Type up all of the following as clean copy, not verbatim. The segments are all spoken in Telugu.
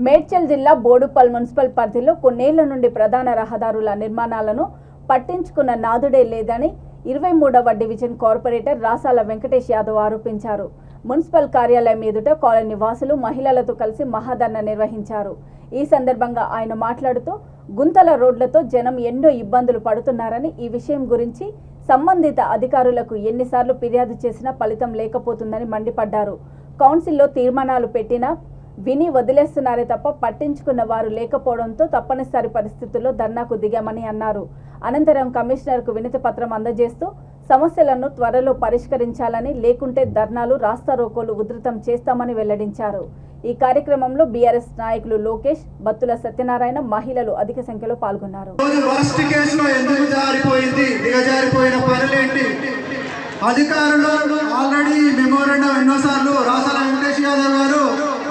మేడ్చల్ జిల్లా బోడుపల్ మున్సిపల్ పరిధిలో కొన్నేళ్ల నుండి ప్రధాన రహదారుల నిర్మాణాలను పట్టించుకున్న నాదుడే లేదని 23వ డివిజన్ కార్పొరేటర్ రాసాల వెంకటేష్ యాదవ్ ఆరోపించారు. మున్సిపల్ కార్యాలయం ఎదుట కాలనీ వాసులు మహిళలతో కలిసి మహాధర్నా నిర్వహించారు. ఈ సందర్భంగా ఆయన మాట్లాడుతూ గుంతల రోడ్లతో జనం ఎన్నో ఇబ్బందులు పడుతున్నారని, ఈ విషయం గురించి సంబంధిత అధికారులకు ఎన్నిసార్లు ఫిర్యాదు చేసినా ఫలితం లేకపోతుందని మండిపడ్డారు. కౌన్సిల్లో తీర్మానాలు పెట్టినా విని వదిలేస్తున్నారే తప్ప పట్టించుకున్న వారు లేకపోవడంతో తప్పనిసరి పరిస్థితుల్లో ధర్నాకు దిగామని అన్నారు. అనంతరం కమిషనర్కు వినతి పత్రం అందజేస్తూ సమస్యలను త్వరలో పరిష్కరించాలని, లేకుంటే ధర్నాలు, రాస్తారోకోలు ఉధృతం చేస్తామని వెల్లడించారు. ఈ కార్యక్రమంలో బీఆర్ఎస్ నాయకులు లోకేష్, బత్తుల సత్యనారాయణ, మహిళలు అధిక సంఖ్యలో పాల్గొన్నారు. అధికారులు ఆల్రెడీ మెమోరాండం ఎన్నోసార్లు రాసాల వెంకటేష్ యాదవ్ గారు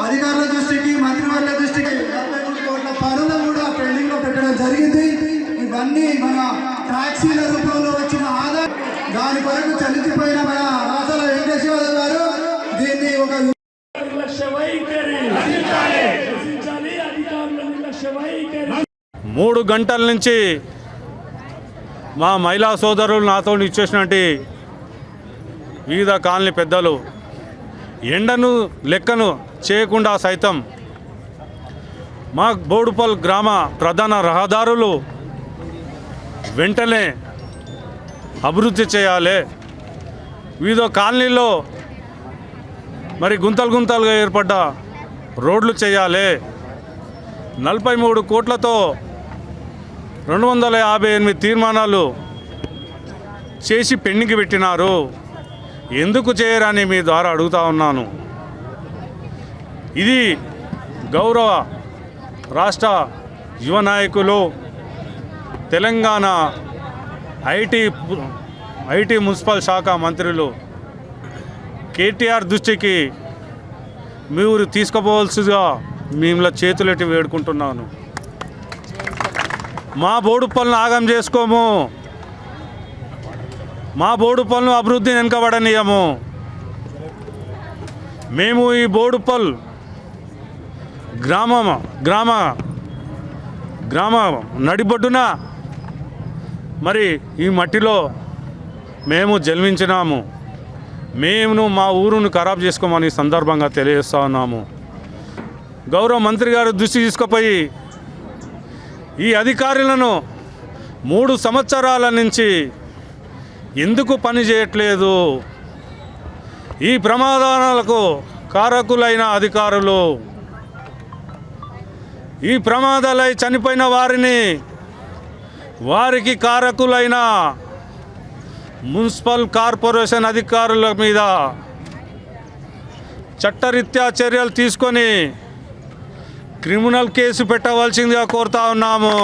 అధికారుల దృష్టికి, మంత్రివర్గ దృష్టికి 53 కోట్ల పనులు కూడా పెండింగ్ లో పెట్టడం జరిగింది. ఇవన్నీ మన ట్యాక్సీల రూపంలో వచ్చిన ఆదాయం, దాని కొరకు చలించిపోయిన మన రాసాల వెంకటేష్ యాదవ్ గారు దీన్ని ఒక 3 గంటల నుంచి మా మహిళా సోదరులు నాతో ఇచ్చేసినట్టు వివిధ కాలనీ పెద్దలు ఎండను లెక్కను చేయకుండా సైతం మా బోడుపల్ గ్రామ ప్రధాన రహదారులు వెంటనే అభివృద్ధి చేయాలి, వివిధ కాలనీలో మరి గుంతలుగా ఏర్పడ్డ రోడ్లు చేయాలి, 43 కోట్లతో 258 తీర్మానాలు చేసి పెండింగ్ పెట్టినారు. ఎందుకు చేయరని మీ ద్వారా అడుగుతా ఉన్నాను. ఇది గౌరవ రాష్ట్ర యువ నాయకులు, తెలంగాణ ఐటీ మున్సిపల్ శాఖ మంత్రులు కేటీఆర్ దృష్టికి మీరు తీసుకుపోవాల్సిగా మిమ్మల్ని చేతులెట్టి వేడుకుంటున్నాను. మా బోడుపల్ని ఆగం చేసుకోము, మా బోడుపల్ను అభివృద్ధిని వెనుకబడనీయము. మేము ఈ బోడుపల్ గ్రామ నడిబొడ్డున మరి ఈ మట్టిలో మేము జన్మించినాము. మేము మా ఊరును ఖరాబ్ చేసుకోమని సందర్భంగా తెలియజేస్తా ఉన్నాము. గౌరవ మంత్రి గారు దృష్టి తీసుకుపోయి ఈ అధికారులను 3 సంవత్సరాల నుంచి ఎందుకు పని చేయట్లేదు? ఈ ప్రమాదాలకు కారకులైన అధికారులు, ఈ ప్రమాదాలై చనిపోయిన వారికి కారకులైన మున్సిపల్ కార్పొరేషన్ అధికారుల మీద చట్టరీత్యా చర్యలు తీసుకొని క్రిమినల్ కేసు పెట్టవలసిందిగా కోరుతా ఉన్నాము.